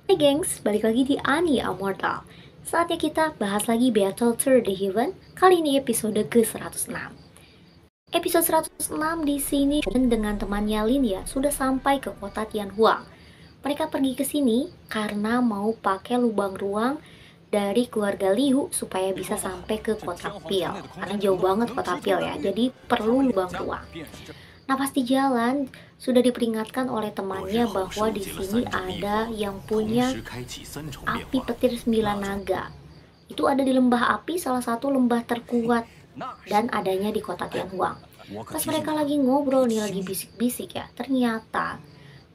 Hai gengs, balik lagi di Ani Immortal. Saatnya kita bahas lagi Battle Through the Heaven. Kali ini episode ke-106. Episode 106 di sini dengan temannya Linia sudah sampai ke kota Tianhuang. Mereka pergi ke sini karena mau pakai lubang ruang dari keluarga Liu supaya bisa sampai ke kota Pil. Karena jauh banget kota Pil ya, jadi perlu lubang ruang. Nah, pas di jalan sudah diperingatkan oleh temannya bahwa di sini ada yang punya api petir 9 naga. Itu ada di lembah api, salah satu lembah terkuat dan adanya di kota Tianhuang. Pas mereka lagi ngobrol nih, lagi bisik-bisik ya, ternyata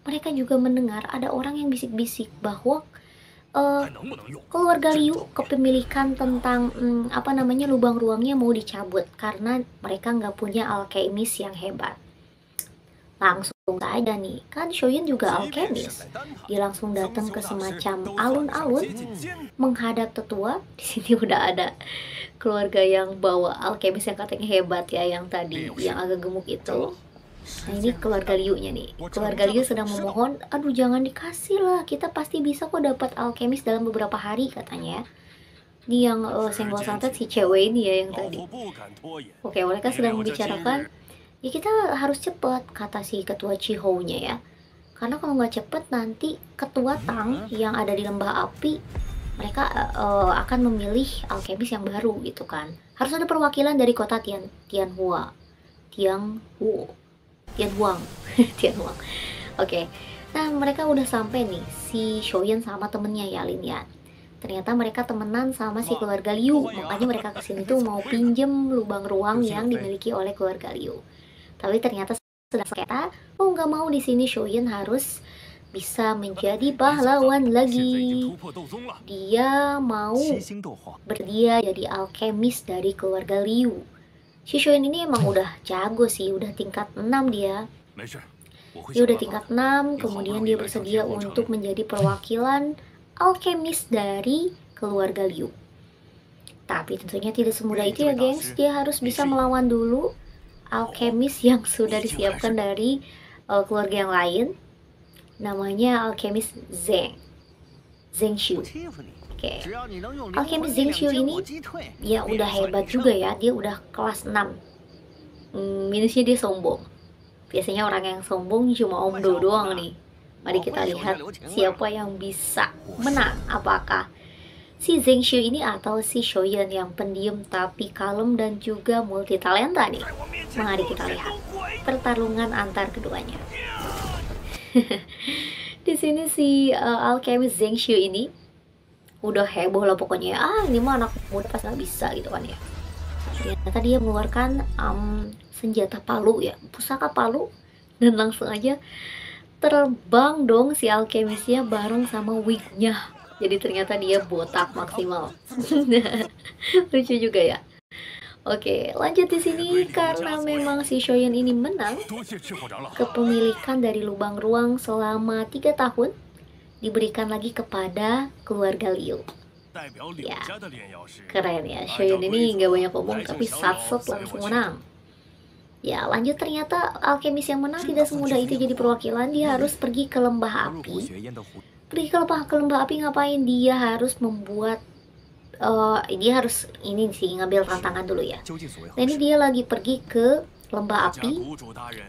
mereka juga mendengar ada orang yang bisik-bisik bahwa eh, keluarga Liu kepemilikan tentang lubang ruangnya mau dicabut karena mereka nggak punya alkemis yang hebat. Langsung saja nih, kan Shoyin juga alkemis. Dia langsung datang ke semacam alun-alun menghadap tetua. Di sini udah ada keluarga yang bawa alkemis yang katanya hebat ya, yang tadi yang agak gemuk itu. Nah, ini keluarga Liu-nya nih. Keluarga Liu sedang memohon, aduh jangan dikasih lah, kita pasti bisa kok dapat alkemis dalam beberapa hari katanya. Ini yang senggol santet si cewek ini ya yang tadi. Oke, mereka sedang membicarakan. Ya kita harus cepat, kata si ketua Cihou-nya ya. Karena kalau nggak cepet nanti ketua Tang yang ada di lembah api, mereka akan memilih alkemis yang baru gitu kan. Harus ada perwakilan dari kota Tianhuang. Tianhuang. Oke. Nah, mereka udah sampai nih, si Shoyan sama temennya ya, Lin ya. Ternyata mereka temenan sama si keluarga Liu, makanya mereka kesini tuh mau pinjem lubang ruang yang dimiliki oleh keluarga Liu. Tapi ternyata sudah seketa, oh nggak mau di sini Shoyin harus bisa menjadi pahlawan lagi. Dia mau berdia jadi alkemis dari keluarga Liu. Si Shoyin ini emang udah jago sih, udah tingkat 6 dia. Dia udah tingkat 6, kemudian dia bersedia untuk menjadi perwakilan alkemis dari keluarga Liu. Tapi tentunya tidak semudah itu ya gengs, dia harus bisa melawan dulu alkemis yang sudah disiapkan dari keluarga yang lain. Namanya alkemis Zheng Xiu. Oke. Alkemis Zheng Xiu ini ya udah hebat juga ya, dia udah kelas 6. Minusnya dia sombong. Biasanya orang yang sombong cuma omdo doang nih. Mari kita lihat siapa yang bisa menang. Apakah si Zheng Xiu ini atau si Shoyan yang pendiam tapi kalem dan juga multi talenta nih? Mari kita lihat pertarungan antar keduanya. Di sini si alkemis Zheng Xiu ini udah heboh lah pokoknya. Ini mah anak muda pas nggak bisa gitu kan ya. Ternyata dia mengeluarkan senjata palu ya, pusaka palu, dan langsung aja terbang dong si alkemisnya bareng sama wignya. Jadi ternyata dia botak maksimal. Lucu juga ya. Oke, lanjut di sini karena memang si Shoyan ini menang. Kepemilikan dari lubang ruang selama 3 tahun diberikan lagi kepada keluarga Liu. Ya, keren ya. Shoyan ini nggak banyak ngomong tapi satset langsung menang. Ya, lanjut ternyata alkemis yang menang tidak semudah itu jadi perwakilan. Dia harus pergi ke lembah api. Pergi ke lembah api ngapain? Dia harus membuat dia harus ini sih ngambil tantangan dulu ya. Nah, ini dia lagi pergi ke lembah api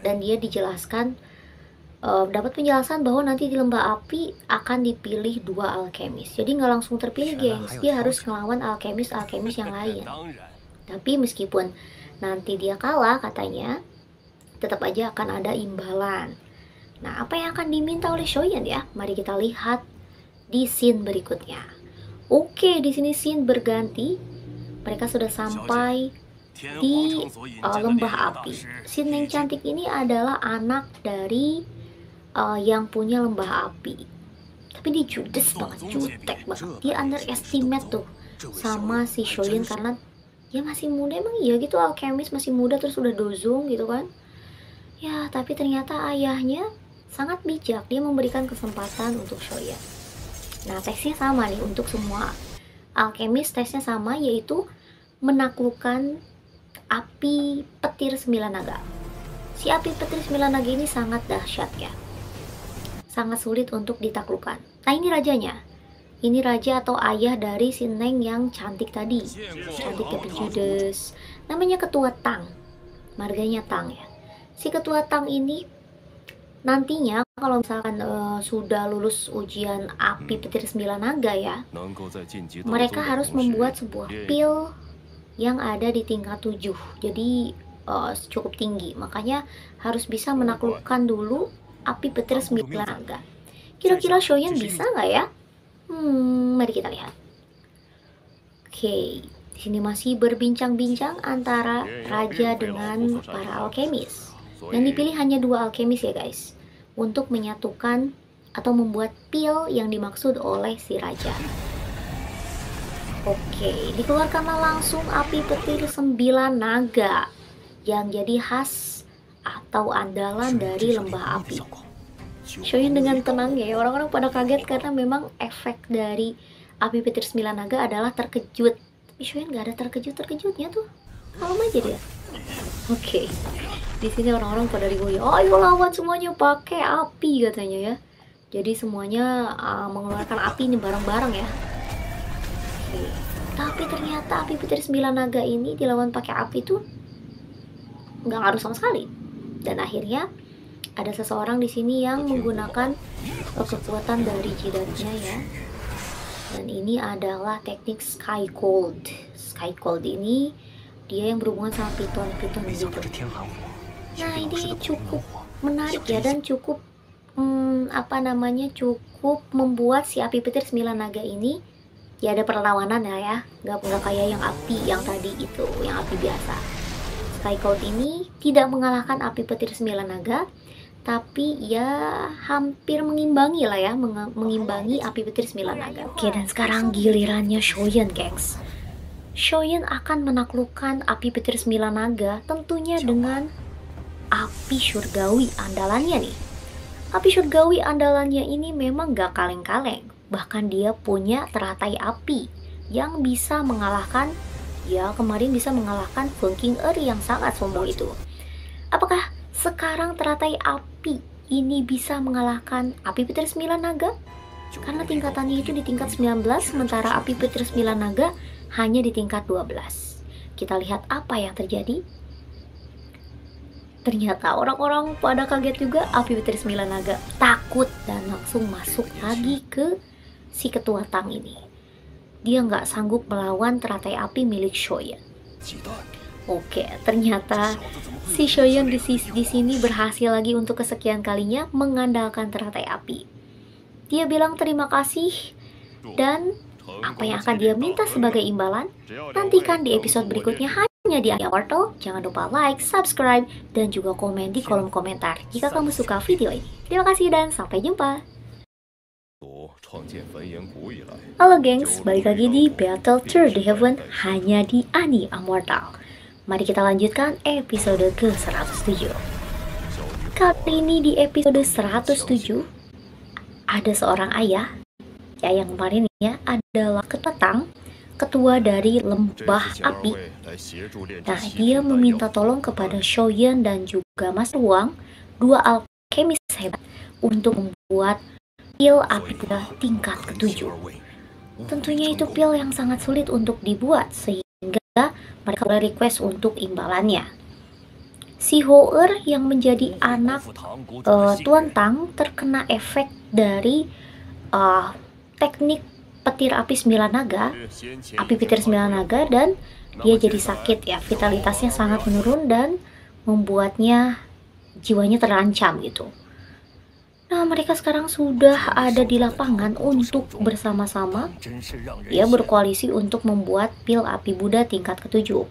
dan dia dijelaskan dapat penjelasan bahwa nanti di lembah api akan dipilih 2 alkemis. Jadi nggak langsung terpilih gengs, dia harus ngelawan alkemis yang lain. Tapi meskipun nanti dia kalah katanya, tetap aja akan ada imbalan. Nah, apa yang akan diminta oleh Shoyan ya? Mari kita lihat di scene berikutnya. Oke, di sini scene berganti. Mereka sudah sampai di lembah api. Scene yang cantik ini adalah anak dari yang punya lembah api. Tapi dia judes banget, jutek banget. Dia underestimate tuh sama si Shoyin karena dia masih muda. Emang iya gitu, alkemis masih muda terus udah dozong gitu kan. Ya, tapi ternyata ayahnya sangat bijak. Dia memberikan kesempatan untuk Shoyan. Nah, tesnya sama nih untuk semua alkemis, tesnya sama, yaitu menaklukkan api petir 9 naga. Si api petir 9 naga ini sangat dahsyat ya. Sangat sulit untuk ditaklukkan. Nah, ini rajanya. Ini raja atau ayah dari si Neng yang cantik tadi. Cantik tapi judes. Namanya Ketua Tang. Marganya Tang ya. Si Ketua Tang ini nantinya kalau misalkan sudah lulus ujian api petir 9 naga ya, mereka harus membuat sebuah pil yang ada di tingkat 7. Jadi cukup tinggi. Makanya harus bisa menaklukkan dulu api petir 9 naga. Kira-kira Shoyan bisa nggak ya? Mari kita lihat. Oke, di sini masih berbincang-bincang antara raja dengan para alkemis. Yang dipilih hanya 2 alkemis ya guys, untuk menyatukan atau membuat pil yang dimaksud oleh si raja. Oke, dikeluarkanlah langsung api petir 9 naga yang jadi khas atau andalan dari lembah api. Shoyan dengan tenang ya, orang-orang pada kaget karena memang efek dari api petir 9 naga adalah terkejut. Tapi Shoyan gak ada terkejut-terkejutnya tuh, kalem aja dia. Oke, di sini orang-orang pada rigoyo, ayo lawan semuanya pakai api katanya ya. Jadi semuanya mengeluarkan api ini bareng-bareng ya. Oke. Tapi ternyata api petir 9 naga ini dilawan pakai api tuh nggak ngaruh sama sekali. Dan akhirnya ada seseorang di sini yang menggunakan kekuatan dari jidatnya ya. Dan ini adalah teknik Sky Cold. Sky Cold ini dia yang berhubungan sama piton-piton gitu. Nah, ini cukup menarik ya, dan cukup cukup membuat si api petir 9 naga ini ya ada perlawanan ya, nggak kayak yang api yang tadi itu, yang api biasa. Sky Cold ini tidak mengalahkan api petir 9 naga, tapi ya hampir mengimbangi lah ya, mengimbangi api petir 9 naga. Oke, dan sekarang gilirannya Shoyan, gengs. Shoyan akan menaklukkan api petir 9 naga tentunya dengan api surgawi andalannya nih. Api surgawi andalannya ini memang gak kaleng-kaleng. Bahkan dia punya teratai api yang bisa mengalahkan, ya kemarin bisa mengalahkan Funking Eri yang sangat sombong itu. Apakah sekarang teratai api ini bisa mengalahkan api petir 9 naga? Karena tingkatannya itu di tingkat 19, sementara api petir 9 naga hanya di tingkat 12. Kita lihat apa yang terjadi. Ternyata orang-orang pada kaget juga, api petir 9 naga takut dan langsung masuk lagi ke si Ketua Tang ini. Dia nggak sanggup melawan teratai api milik Shoyan. Oke, ternyata si Shoyan di sini berhasil lagi untuk kesekian kalinya mengandalkan teratai api. Dia bilang terima kasih, dan apa yang akan dia minta sebagai imbalan nantikan di episode berikutnya hanya di Immortal. Jangan lupa like, subscribe, dan juga komen di kolom komentar jika kamu suka video ini. Terima kasih dan sampai jumpa. Halo gengs, balik lagi di Battle Through the Heaven hanya di Ani Immortal. Mari kita lanjutkan episode ke-107. Kali ini di episode 107 ada seorang ayah ya, yang kemarin ya adalah Ketua Tang, ketua dari lembah api. Nah, dia meminta tolong kepada Shoyan dan juga Mas Ruang, 2 alkemis hebat, untuk membuat pil api Buddha tingkat ke-7. Tentunya itu pil yang sangat sulit untuk dibuat, sehingga mereka request untuk imbalannya. Si Hoer yang menjadi anak Tuan Tang terkena efek dari teknik petir api 9 naga, api petir 9 naga, dan dia jadi sakit ya, vitalitasnya sangat menurun dan membuatnya jiwanya terancam gitu. Nah, mereka sekarang sudah ada di lapangan untuk bersama-sama ya berkoalisi untuk membuat pil api Buddha tingkat ke-7.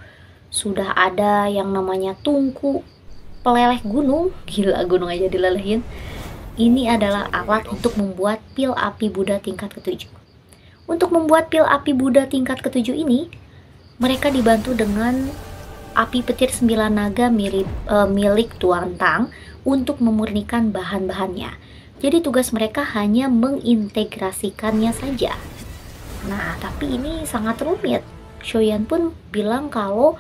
Sudah ada yang namanya tungku peleleh gunung, gila gunung aja dilelehin. Ini adalah alat untuk membuat pil api Buddha tingkat ke-7. Untuk membuat pil api Buddha tingkat ke-7 ini, mereka dibantu dengan api petir 9 naga milik Tuan Tang untuk memurnikan bahan-bahannya. Jadi tugas mereka hanya mengintegrasikannya saja. Nah, tapi ini sangat rumit. Shoyan pun bilang kalau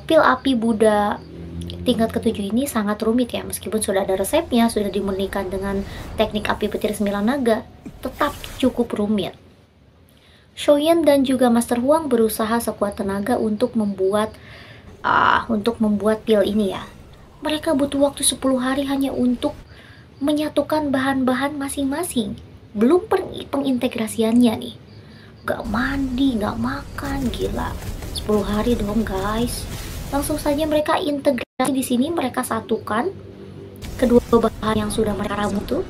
pil api Buddha tingkat ke-7 ini sangat rumit ya, meskipun sudah ada resepnya, sudah dimurnikan dengan teknik api petir 9 naga. tetap cukup rumit. Shoyan dan juga Master Huang berusaha sekuat tenaga untuk membuat pil ini ya. Mereka butuh waktu 10 hari hanya untuk menyatukan bahan-bahan masing-masing. Belum pengintegrasiannya nih. Gak mandi, gak makan, gila. 10 hari dong guys. Langsung saja mereka integrasi di sini, mereka satukan kedua bahan yang sudah mereka ramu tuh.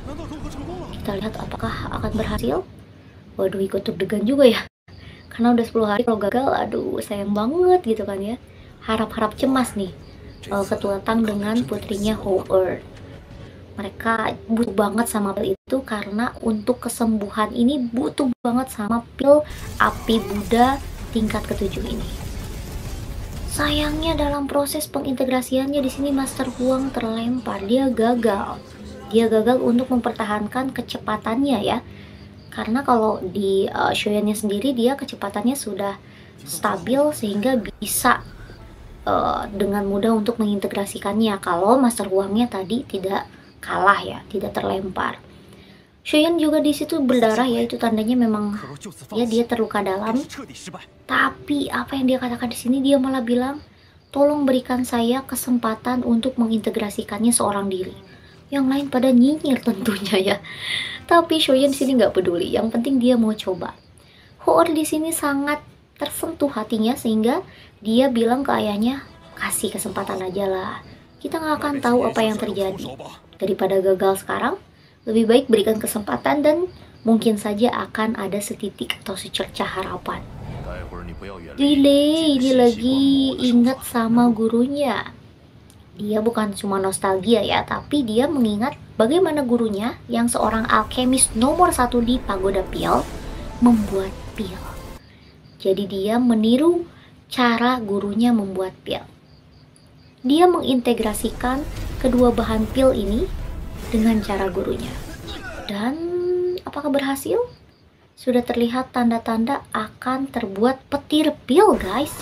Kita lihat apakah akan berhasil. Waduh, ikut deg-degan juga ya. Karena udah 10 hari, kalau gagal, aduh sayang banget gitu kan ya. Harap-harap cemas nih Ketua Tang dengan putrinya Hou-er. Mereka butuh banget sama pil itu karena untuk kesembuhan ini butuh banget sama pil api Buddha tingkat ke-7 ini. Sayangnya dalam proses pengintegrasiannya di sini Master Huang terlempar, dia gagal. Dia gagal untuk mempertahankan kecepatannya ya. Karena kalau di Shoyan-nya sendiri dia kecepatannya sudah stabil sehingga bisa dengan mudah untuk mengintegrasikannya. Kalau Master Huang-nya tadi tidak kalah ya, tidak terlempar. Shoyan juga di situ berdarah ya, itu tandanya memang ya dia terluka dalam. Tapi apa yang dia katakan di sini, dia malah bilang, tolong berikan saya kesempatan untuk mengintegrasikannya seorang diri. Yang lain pada nyinyir tentunya ya. Tapi Shoyan di sini nggak peduli, yang penting dia mau coba. Hou-er di sini sangat tersentuh hatinya sehingga dia bilang ke ayahnya, kasih kesempatan aja lah. Kita nggak akan tahu apa yang terjadi. Daripada gagal sekarang, lebih baik berikan kesempatan dan mungkin saja akan ada setitik atau secercah harapan. Delay ini lagi ingat sama gurunya. Dia bukan cuma nostalgia ya, tapi dia mengingat bagaimana gurunya yang seorang alkemis nomor 1 di Pagoda Pil membuat pil. Jadi dia meniru cara gurunya membuat pil. Dia mengintegrasikan kedua bahan pil ini dengan cara gurunya. Dan apakah berhasil? Sudah terlihat tanda-tanda akan terbuat petir pil guys.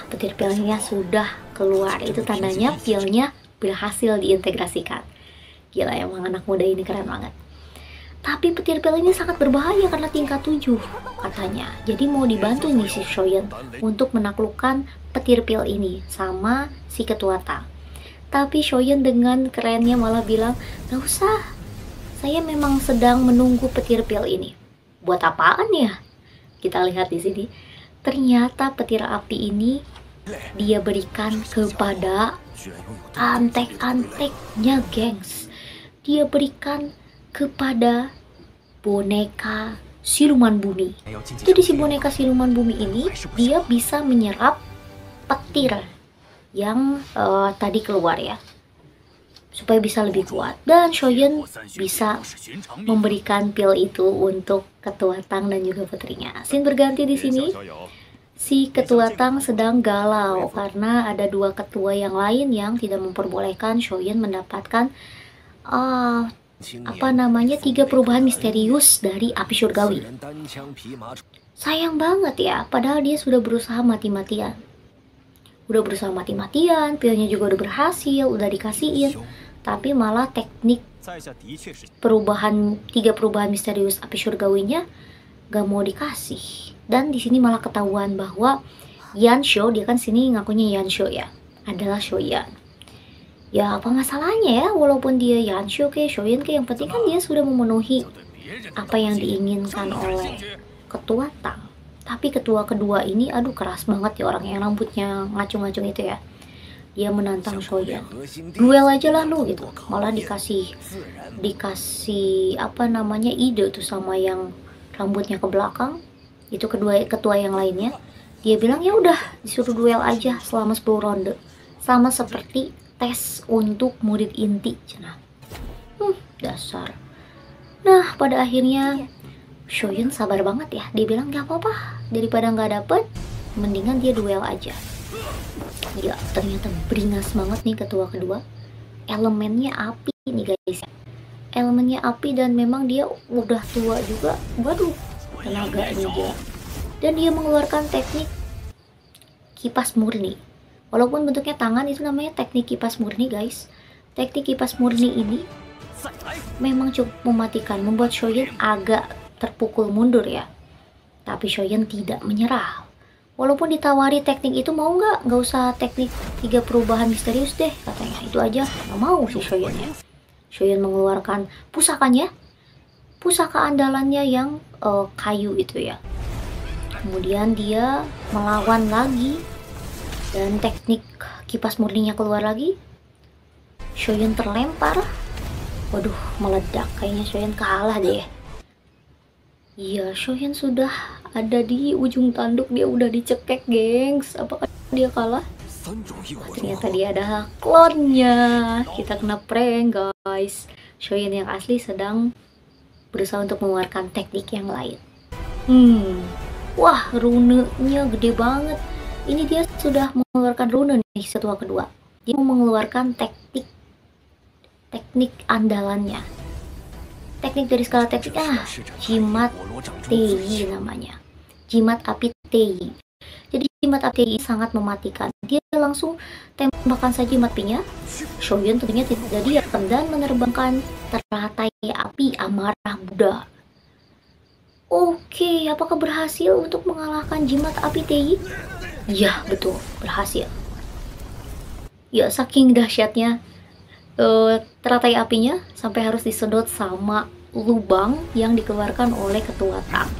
Petir pilnya sudah keluar, itu tandanya pilnya berhasil diintegrasikan. Gila, emang anak muda ini keren banget. Tapi petir pil ini sangat berbahaya karena tingkat 7 katanya. Jadi mau dibantu nih si Shoyan untuk menaklukkan petir pil ini sama si Ketua Tang. Tapi Shoyan dengan kerennya malah bilang, gak usah, saya memang sedang menunggu petir pil ini. Buat apaan ya? Kita lihat di sini. Ternyata petir api ini dia berikan kepada antek-anteknya gengs. Dia berikan kepada boneka siluman bumi. Jadi si boneka siluman bumi ini dia bisa menyerap petir yang tadi keluar ya, supaya bisa lebih kuat. Dan Shoyan bisa memberikan pil itu untuk Ketua Tang dan juga putrinya. Scene berganti di sini. Si Ketua Tang sedang galau karena ada dua ketua yang lain yang tidak memperbolehkan Shoyan mendapatkan 3 perubahan misterius dari api surgawi. Sayang banget ya, padahal dia sudah berusaha mati-matian. Pilnya juga udah berhasil, udah dikasihin. Tapi malah teknik 3 perubahan misterius api surgawinya gak mau dikasih. Dan di sini malah ketahuan bahwa Yansho, dia kan sini ngakunya Yansho ya, adalah Shoyan. Ya apa masalahnya ya, walaupun dia Yansho kayak Shoyan kayak, yang penting kan dia sudah memenuhi apa yang diinginkan oleh Ketua Tang. Tapi ketua kedua ini aduh keras banget ya, orang yang rambutnya ngacung-ngacung itu ya. Dia menantang Shoyan, duel aja lah lu gitu. Malah dikasih ide tuh sama yang rambutnya ke belakang. Itu ketua yang lainnya. Dia bilang ya udah disuruh duel aja selama 10 ronde. Sama seperti tes untuk murid inti. Dasar. Nah pada akhirnya Shoyan sabar banget ya. Dia bilang gak apa-apa, daripada nggak dapet mendingan dia duel aja. Ya ternyata beringas banget nih ketua kedua. Elemennya api nih guys. Elemennya api dan memang dia udah tua juga. Waduh, tenaganya dia. Dan dia mengeluarkan teknik kipas murni. Walaupun bentuknya tangan, itu namanya teknik kipas murni guys. Teknik kipas murni ini memang cukup mematikan, membuat Shoyin agak terpukul mundur ya. Tapi Shoyin tidak menyerah. Walaupun ditawari teknik itu, mau nggak usah teknik 3 perubahan misterius deh katanya. Itu aja nggak mau si Shoyin ya. Shoyin mengeluarkan pusakanya, pusaka andalannya yang kayu itu ya. Kemudian dia melawan lagi dan teknik kipas murninya keluar lagi. Shoyin terlempar. Waduh, meledak. Kayaknya Shoyin kalah deh. Iya, Shoyin sudah ada di ujung tanduk. Dia udah dicekek, gengs. Apakah dia kalah? Ternyata dia ada klonnya. Kita kena prank, guys. Shoyin yang asli sedang berusaha untuk mengeluarkan teknik yang lain. Wah, runenya gede banget. Ini dia sudah mengeluarkan rune nih setelah kedua. Dia mau mengeluarkan teknik andalannya. Teknik dari skala teknik jimat Tei namanya. Jimat api Tei. Jadi jimat api Tei sangat mematikan. Dia langsung tembakan saja jimat apinya. Shoyin tentunya tidak diam dan menerbangkan teratai api amarah Buddha. Oke, apakah berhasil untuk mengalahkan jimat api Tei? Ya, betul, berhasil. Ya, saking dahsyatnya teratai apinya sampai harus disedot sama lubang yang dikeluarkan oleh ketua Tang.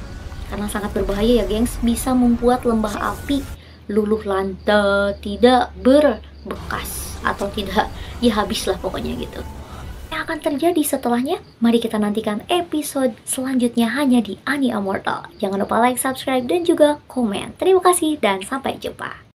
Karena sangat berbahaya ya gengs, bisa membuat lembah api luluh lantai, tidak berbekas atau tidak, ya habislah pokoknya gitu. Yang akan terjadi setelahnya, mari kita nantikan episode selanjutnya hanya di Ani Immortal. Jangan lupa like, subscribe, dan juga komen. Terima kasih dan sampai jumpa.